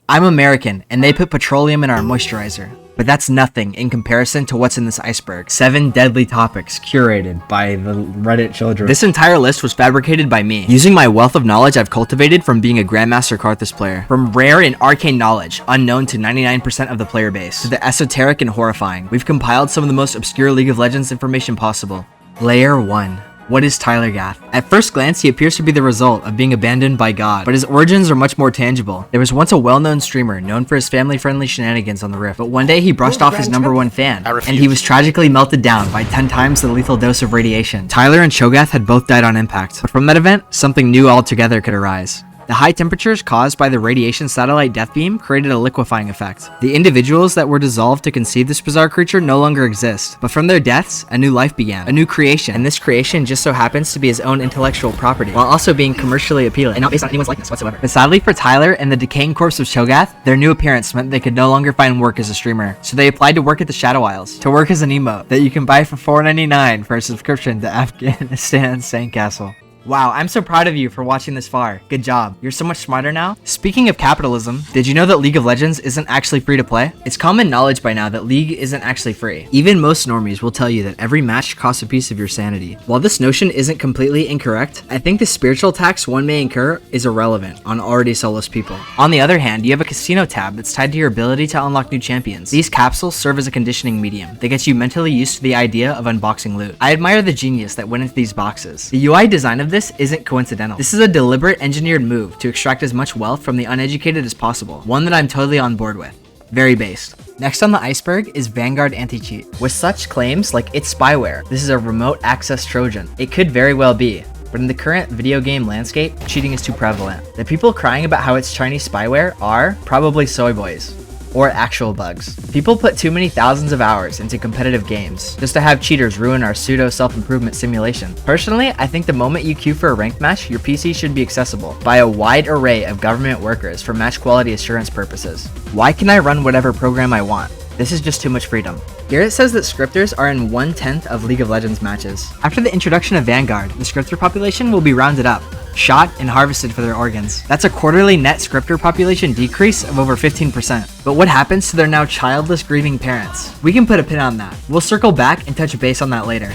I'm American, and they put petroleum in our moisturizer. But that's nothing in comparison to what's in this iceberg. 7 deadly topics curated by the Reddit children. This entire list was fabricated by me, using my wealth of knowledge I've cultivated from being a Grandmaster Karthus player. From rare and arcane knowledge, unknown to 99% of the player base, to the esoteric and horrifying, we've compiled some of the most obscure League of Legends information possible. Layer 1. What is Tyler1? At first glance, he appears to be the result of being abandoned by God, but his origins are much more tangible. There was once a well-known streamer known for his family-friendly shenanigans on the Rift, but one day he brushed off his #1 fan, and he was tragically melted down by 10 times the lethal dose of radiation. Tyler and Chogath had both died on impact, but from that event, something new altogether could arise. The high temperatures caused by the radiation satellite death beam created a liquefying effect. The individuals that were dissolved to conceive this bizarre creature no longer exist, but from their deaths, a new life began, a new creation, and this creation just so happens to be his own intellectual property, while also being commercially appealing, and not based on anyone's likeness whatsoever. But sadly for Tyler and the decaying corpse of Chogath, their new appearance meant they could no longer find work as a streamer, so they applied to work at the Shadow Isles, to work as an emote that you can buy for $4.99 for a subscription to Afghanistan Sandcastle. Wow, I'm so proud of you for watching this far. Good job. You're so much smarter now. Speaking of capitalism, did you know that League of Legends isn't actually free to play? It's common knowledge by now that League isn't actually free. Even most normies will tell you that every match costs a piece of your sanity. While this notion isn't completely incorrect, I think the spiritual tax one may incur is irrelevant on already soulless people. On the other hand, you have a casino tab that's tied to your ability to unlock new champions. These capsules serve as a conditioning medium that gets you mentally used to the idea of unboxing loot. I admire the genius that went into these boxes. The UI design of this isn't coincidental. This is a deliberate engineered move to extract as much wealth from the uneducated as possible, one that I'm totally on board with. Very based. Next on the iceberg is Vanguard anti-cheat. With such claims like it's spyware, this is a remote access Trojan. It could very well be, but in the current video game landscape, cheating is too prevalent. The people crying about how it's Chinese spyware are probably soy boys. Or actual bugs. People put too many thousands of hours into competitive games just to have cheaters ruin our pseudo self-improvement simulation. Personally, I think the moment you queue for a ranked match, your PC should be accessible by a wide array of government workers for match quality assurance purposes. Why can I run whatever program I want? This is just too much freedom. Here it says that scripters are in 1/10 of League of Legends matches. After the introduction of Vanguard, the scripter population will be rounded up, shot, and harvested for their organs. That's a quarterly net scripter population decrease of over 15%. But what happens to their now childless grieving parents? We can put a pin on that. We'll circle back and touch base on that later.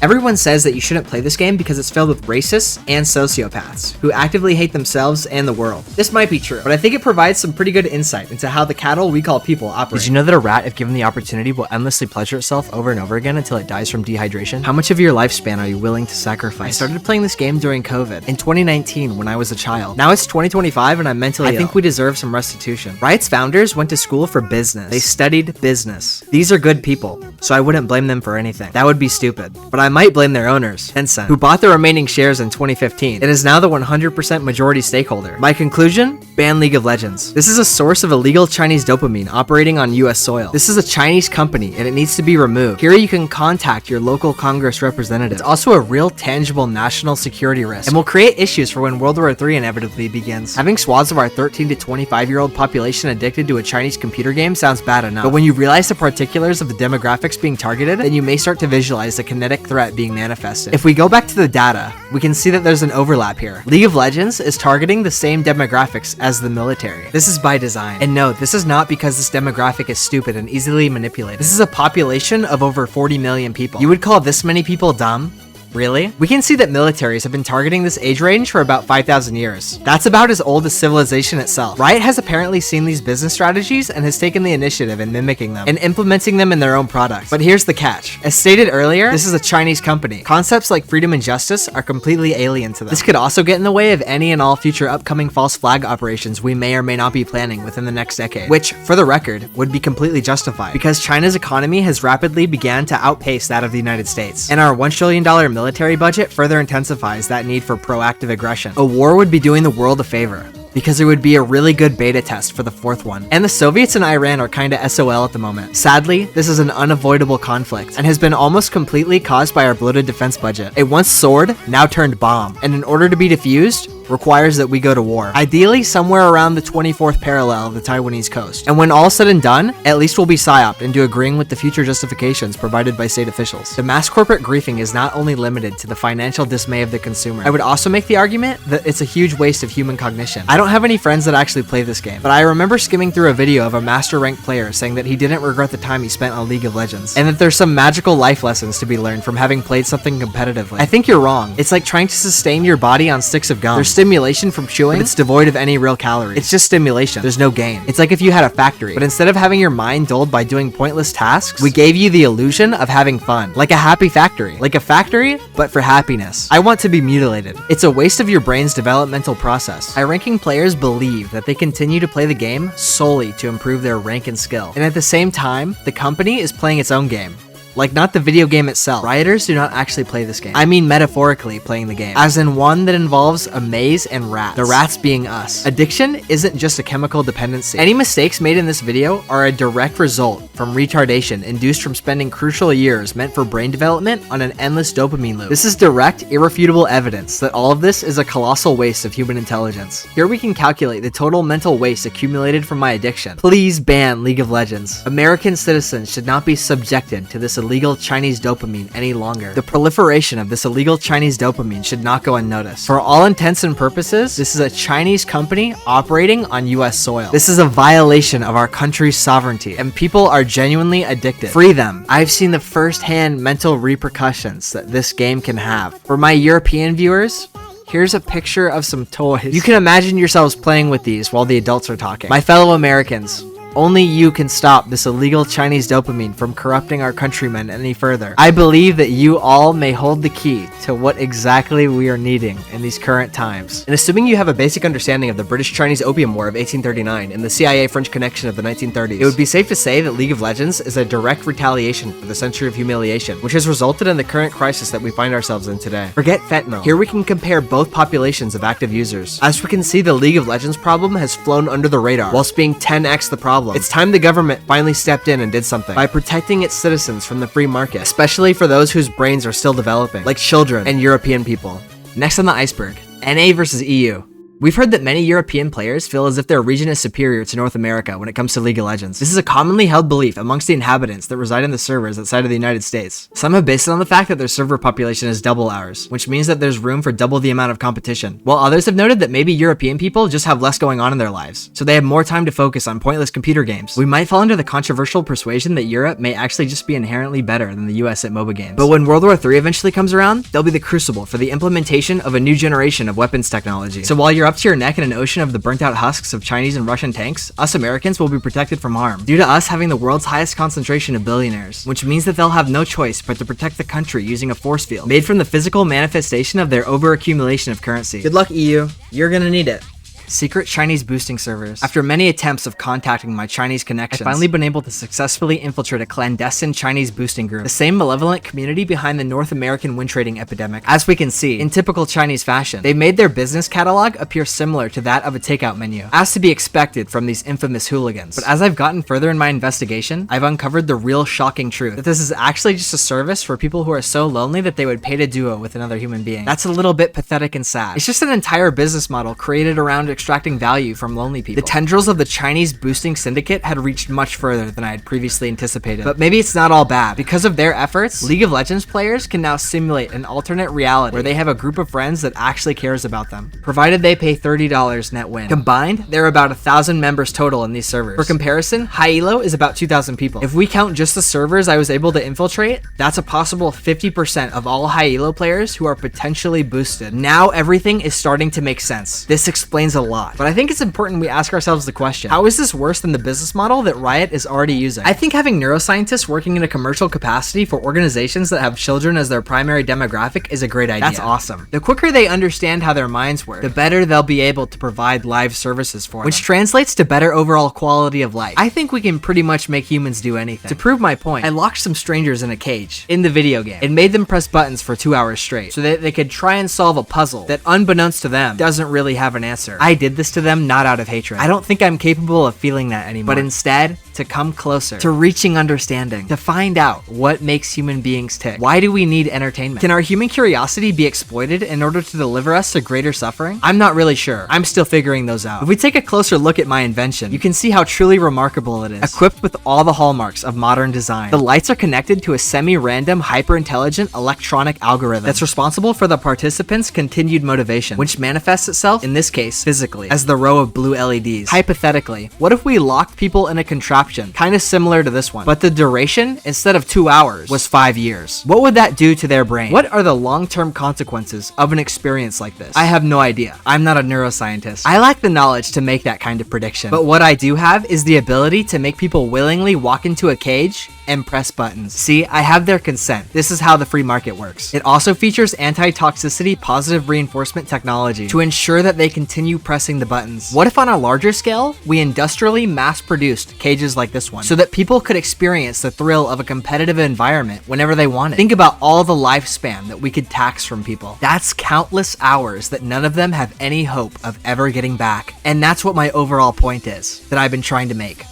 Everyone says that you shouldn't play this game because it's filled with racists and sociopaths who actively hate themselves and the world. This might be true, but I think it provides some pretty good insight into how the cattle we call people operate. Did you know that a rat, if given the opportunity, will endlessly pleasure itself over and over again until it dies from dehydration? How much of your lifespan are you willing to sacrifice? I started playing this game during COVID in 2019 when I was a child. Now it's 2025 and I'm mentally ill. I think we deserve some restitution. Riot's founders went to school for business. They studied business. These are good people, so I wouldn't blame them for anything. That would be stupid. But I might blame their owners, Tencent, who bought the remaining shares in 2015. It is now the 100% majority stakeholder. My conclusion? Ban League of Legends. This is a source of illegal Chinese dopamine operating on US soil. This is a Chinese company and it needs to be removed. Here you can contact your local Congress representative. It's also a real tangible national security risk and will create issues for when World War III inevitably begins. Having swaths of our 13 to 25-year-old population addicted to a Chinese computer game sounds bad enough, but when you realize the particulars of the demographics being targeted, then you may start to visualize the kinetic threat being manifested. If we go back to the data, we can see that there's an overlap here. League of Legends is targeting the same demographics as the military. This is by design. And no, this is not because this demographic is stupid and easily manipulated. This is a population of over 40 million people. You would call this many people dumb? Really? We can see that militaries have been targeting this age range for about 5,000 years. That's about as old as civilization itself. Riot has apparently seen these business strategies and has taken the initiative in mimicking them and implementing them in their own products. But here's the catch. As stated earlier, this is a Chinese company. Concepts like freedom and justice are completely alien to them. This could also get in the way of any and all future upcoming false flag operations we may or may not be planning within the next decade, which, for the record, would be completely justified because China's economy has rapidly began to outpace that of the United States, and our $1 trillion military budget further intensifies that need for proactive aggression. A war would be doing the world a favor, because it would be a really good beta test for the 4th one. And the Soviets and Iran are kinda SOL at the moment. Sadly, this is an unavoidable conflict, and has been almost completely caused by our bloated defense budget. It once soared, now turned bomb, and in order to be defused, requires that we go to war. Ideally, somewhere around the 24th parallel of the Taiwanese coast. And when all said and done, at least we'll be psyoped into agreeing with the future justifications provided by state officials. The mass corporate griefing is not only limited to the financial dismay of the consumer. I would also make the argument that it's a huge waste of human cognition. I don't have any friends that actually play this game, but I remember skimming through a video of a master ranked player saying that he didn't regret the time he spent on League of Legends, and that there's some magical life lessons to be learned from having played something competitively. I think you're wrong. It's like trying to sustain your body on sticks of gum. There's stimulation from chewing, but it's devoid of any real calories. It's just stimulation. There's no gain. It's like if you had a factory, but instead of having your mind dulled by doing pointless tasks, we gave you the illusion of having fun. Like a happy factory. Like a factory, but for happiness. I want to be mutilated. It's a waste of your brain's developmental process. High-ranking players believe that they continue to play the game solely to improve their rank and skill. And at the same time, the company is playing its own game. Like, not the video game itself. Rioters do not actually play this game. I mean metaphorically playing the game, as in one that involves a maze and rats. The rats being us. Addiction isn't just a chemical dependency. Any mistakes made in this video are a direct result from retardation induced from spending crucial years meant for brain development on an endless dopamine loop. This is direct, irrefutable evidence that all of this is a colossal waste of human intelligence. Here we can calculate the total mental waste accumulated from my addiction. Please ban League of Legends. American citizens should not be subjected to this illegal Chinese dopamine any longer. The proliferation of this illegal Chinese dopamine should not go unnoticed. For all intents and purposes, this is a Chinese company operating on US soil. This is a violation of our country's sovereignty, and people are genuinely addicted. Free them. I've seen the first-hand mental repercussions that this game can have. For my European viewers, here's a picture of some toys. You can imagine yourselves playing with these while the adults are talking. My fellow Americans, only you can stop this illegal Chinese dopamine from corrupting our countrymen any further. I believe that you all may hold the key to what exactly we are needing in these current times. And assuming you have a basic understanding of the British-Chinese Opium War of 1839 and the CIA-French connection of the 1930s, it would be safe to say that League of Legends is a direct retaliation for the century of humiliation, which has resulted in the current crisis that we find ourselves in today. Forget fentanyl. Here we can compare both populations of active users. As we can see, the League of Legends problem has flown under the radar, whilst being 10x the problem. It's time the government finally stepped in and did something by protecting its citizens from the free market, especially for those whose brains are still developing, like children and European people. Next on the iceberg, NA versus EU. We've heard that many European players feel as if their region is superior to North America when it comes to League of Legends. This is a commonly held belief amongst the inhabitants that reside in the servers outside of the United States. Some have based it on the fact that their server population is double ours, which means that there's room for double the amount of competition, while others have noted that maybe European people just have less going on in their lives, so they have more time to focus on pointless computer games. We might fall under the controversial persuasion that Europe may actually just be inherently better than the US at MOBA games. But when World War III eventually comes around, they'll be the crucible for the implementation of a new generation of weapons technology. So while you're up to your neck in an ocean of the burnt out husks of Chinese and Russian tanks, us Americans will be protected from harm, due to us having the world's highest concentration of billionaires, which means that they'll have no choice but to protect the country using a force field, made from the physical manifestation of their overaccumulation of currency. Good luck, EU. You're gonna need it. Secret Chinese boosting servers. After many attempts of contacting my Chinese connections, I've finally been able to successfully infiltrate a clandestine Chinese boosting group, the same malevolent community behind the North American win trading epidemic. As we can see, in typical Chinese fashion, they made their business catalog appear similar to that of a takeout menu, as to be expected from these infamous hooligans. But as I've gotten further in my investigation, I've uncovered the real shocking truth, that this is actually just a service for people who are so lonely that they would pay to duo with another human being. That's a little bit pathetic and sad. It's just an entire business model created around extracting value from lonely people. The tendrils of the Chinese boosting syndicate had reached much further than I had previously anticipated. But maybe it's not all bad. Because of their efforts, League of Legends players can now simulate an alternate reality where they have a group of friends that actually cares about them, provided they pay $30 net win. Combined, there are about 1,000 members total in these servers. For comparison, high elo is about 2,000 people. If we count just the servers I was able to infiltrate, that's a possible 50% of all high elo players who are potentially boosted. Now everything is starting to make sense. This explains a lot. But I think it's important we ask ourselves the question, how is this worse than the business model that Riot is already using? I think having neuroscientists working in a commercial capacity for organizations that have children as their primary demographic is a great idea. That's awesome. The quicker they understand how their minds work, the better they'll be able to provide live services for them, which translates to better overall quality of life. I think we can pretty much make humans do anything. To prove my point, I locked some strangers in a cage in the video game and made them press buttons for 2 hours straight so that they could try and solve a puzzle that, unbeknownst to them, doesn't really have an answer. I did this to them not out of hatred. I don't think I'm capable of feeling that anymore, but instead to come closer, to reaching understanding, to find out what makes human beings tick. Why do we need entertainment? Can our human curiosity be exploited in order to deliver us to greater suffering? I'm not really sure. I'm still figuring those out. If we take a closer look at my invention, you can see how truly remarkable it is. Equipped with all the hallmarks of modern design, the lights are connected to a semi-random, hyper-intelligent electronic algorithm that's responsible for the participants' continued motivation, which manifests itself, in this case, physically, as the row of blue LEDs. Hypothetically, what if we locked people in a contraption kind of similar to this one, but the duration, instead of 2 hours, was 5 years? What would that do to their brain? What are the long-term consequences of an experience like this? I have no idea. I'm not a neuroscientist. I lack the knowledge to make that kind of prediction. But what I do have is the ability to make people willingly walk into a cage and press buttons. See, I have their consent. This is how the free market works. It also features anti-toxicity positive reinforcement technology to ensure that they continue pressing the buttons. What if on a larger scale, we industrially mass-produced cages like this one, so that people could experience the thrill of a competitive environment whenever they wanted? Think about all the lifespan that we could tax from people. That's countless hours that none of them have any hope of ever getting back. And that's what my overall point is, that I've been trying to make.